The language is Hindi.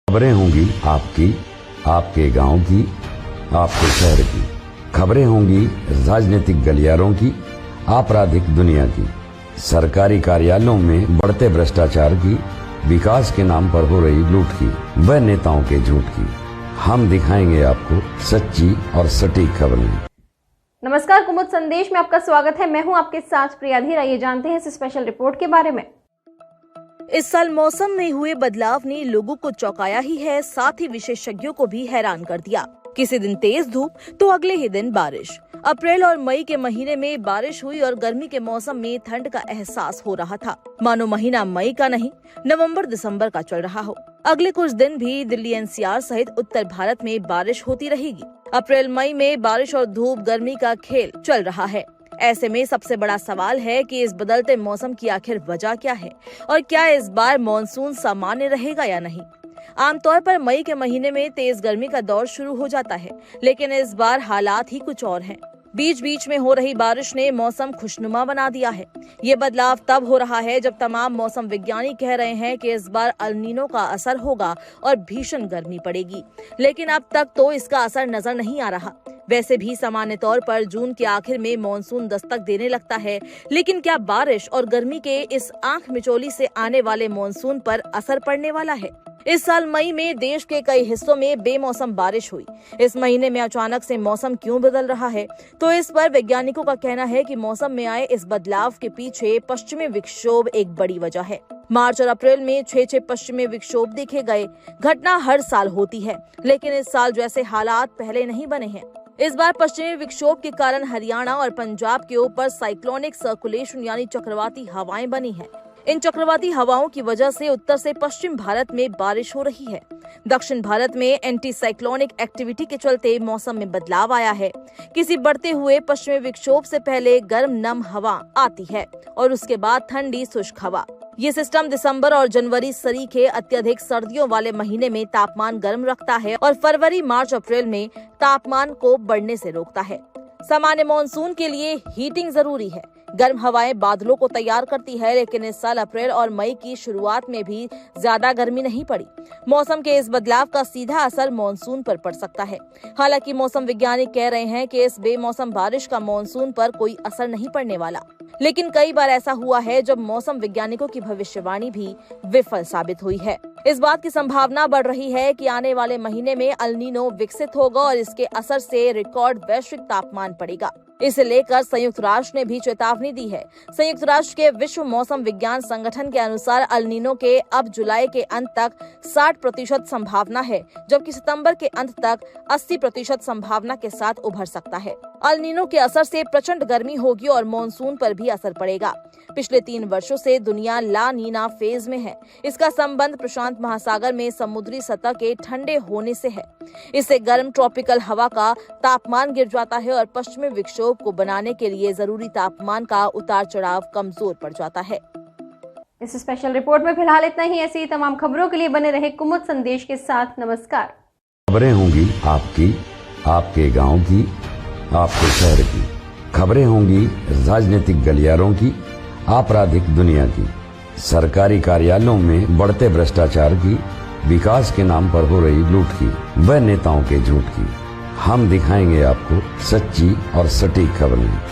खबरें होंगी आपकी, आपके गांव की, आपके शहर की। खबरें होंगी राजनीतिक गलियारों की, आपराधिक दुनिया की। सरकारी कार्यालयों में बढ़ते भ्रष्टाचार की, विकास के नाम पर हो रही लूट की, व नेताओं के झूठ की। हम दिखाएंगे आपको सच्ची और सटीक खबरें। नमस्कार, कुमुद संदेश में आपका स्वागत है। मैं हूं आपके साथ प्रिया धीर। आइए जानते हैं इस स्पेशल रिपोर्ट के बारे में। इस साल मौसम में हुए बदलाव ने लोगों को चौंकाया ही है, साथ ही विशेषज्ञों को भी हैरान कर दिया। किसी दिन तेज धूप तो अगले ही दिन बारिश। अप्रैल और मई के महीने में बारिश हुई और गर्मी के मौसम में ठंड का एहसास हो रहा था, मानो महीना मई का नहीं नवंबर दिसंबर का चल रहा हो। अगले कुछ दिन भी दिल्ली एनसीआर सहित उत्तर भारत में बारिश होती रहेगी। अप्रैल मई में बारिश और धूप गर्मी का खेल चल रहा है। ऐसे में सबसे बड़ा सवाल है कि इस बदलते मौसम की आखिर वजह क्या है और क्या इस बार मॉनसून सामान्य रहेगा या नहीं। आमतौर पर मई के महीने में तेज गर्मी का दौर शुरू हो जाता है, लेकिन इस बार हालात ही कुछ और हैं। बीच बीच में हो रही बारिश ने मौसम खुशनुमा बना दिया है। ये बदलाव तब हो रहा है जब तमाम मौसम विज्ञानी कह रहे हैं कि इस बार अल नीनो का असर होगा और भीषण गर्मी पड़ेगी, लेकिन अब तक तो इसका असर नजर नहीं आ रहा। वैसे भी सामान्य तौर पर जून के आखिर में मॉनसून दस्तक देने लगता है, लेकिन क्या बारिश और गर्मी के इस आंख मिचौली से आने वाले मॉनसून पर असर पड़ने वाला है? इस साल मई में देश के कई हिस्सों में बेमौसम बारिश हुई। इस महीने में अचानक से मौसम क्यों बदल रहा है? तो इस पर वैज्ञानिकों का कहना है कि मौसम में आए इस बदलाव के पीछे पश्चिमी विक्षोभ एक बड़ी वजह है। मार्च और अप्रैल में 6 पश्चिमी विक्षोभ देखे गए। घटना हर साल होती है, लेकिन इस साल जैसे हालात पहले नहीं बने हैं। इस बार पश्चिमी विक्षोभ के कारण हरियाणा और पंजाब के ऊपर साइक्लोनिक सर्कुलेशन यानी चक्रवाती हवाएं बनी हैं। इन चक्रवाती हवाओं की वजह से उत्तर से पश्चिम भारत में बारिश हो रही है। दक्षिण भारत में एंटी साइक्लोनिक एक्टिविटी के चलते मौसम में बदलाव आया है। किसी बढ़ते हुए पश्चिमी विक्षोभ से पहले गर्म नम हवा आती है और उसके बाद ठंडी शुष्क हवा। ये सिस्टम दिसंबर और जनवरी सरीखे अत्यधिक सर्दियों वाले महीने में तापमान गर्म रखता है और फरवरी मार्च अप्रैल में तापमान को बढ़ने से रोकता है। सामान्य मॉनसून के लिए हीटिंग जरूरी है। गर्म हवाएं बादलों को तैयार करती है, लेकिन इस साल अप्रैल और मई की शुरुआत में भी ज्यादा गर्मी नहीं पड़ी। मौसम के इस बदलाव का सीधा असर मॉनसून पर पड़ सकता है। हालांकि मौसम वैज्ञानिक कह रहे हैं कि इस बेमौसम बारिश का मॉनसून पर कोई असर नहीं पड़ने वाला, लेकिन कई बार ऐसा हुआ है जब मौसम वैज्ञानिकों की भविष्यवाणी भी विफल साबित हुई है। इस बात की संभावना बढ़ रही है कि आने वाले महीने में अल नीनो विकसित होगा और इसके असर से रिकॉर्ड वैश्विक तापमान पड़ेगा। इसे लेकर संयुक्त राष्ट्र ने भी चेतावनी दी है। संयुक्त राष्ट्र के विश्व मौसम विज्ञान संगठन के अनुसार अल नीनो के अब जुलाई के अंत तक 60% संभावना है, जबकि सितंबर के अंत तक 80% संभावना के साथ उभर सकता है। अल नीनो के असर से प्रचंड गर्मी होगी और मॉनसून पर भी असर पड़ेगा। पिछले 3 वर्षों से दुनिया ला नीना फेज में है। इसका संबंध प्रशांत महासागर में समुद्री सतह के ठंडे होने से है। इससे गर्म ट्रॉपिकल हवा का तापमान गिर जाता है और पश्चिमी विक्षोभ को बनाने के लिए जरूरी तापमान का उतार चढ़ाव कमजोर पड़ जाता है। इस स्पेशल रिपोर्ट में फिलहाल इतना ही। ऐसी तमाम खबरों के लिए बने रहे कुमुद संदेश के साथ। नमस्कार। खबरें होंगी आपकी, आपके गांव की, आपके शहर की। खबरें होंगी राजनीतिक गलियारों की, आपराधिक दुनिया की। सरकारी कार्यालयों में बढ़ते भ्रष्टाचार की, विकास के नाम पर हो रही लूट की, व नेताओं के झूठ की। हम दिखाएंगे आपको सच्ची और सटीक खबरें।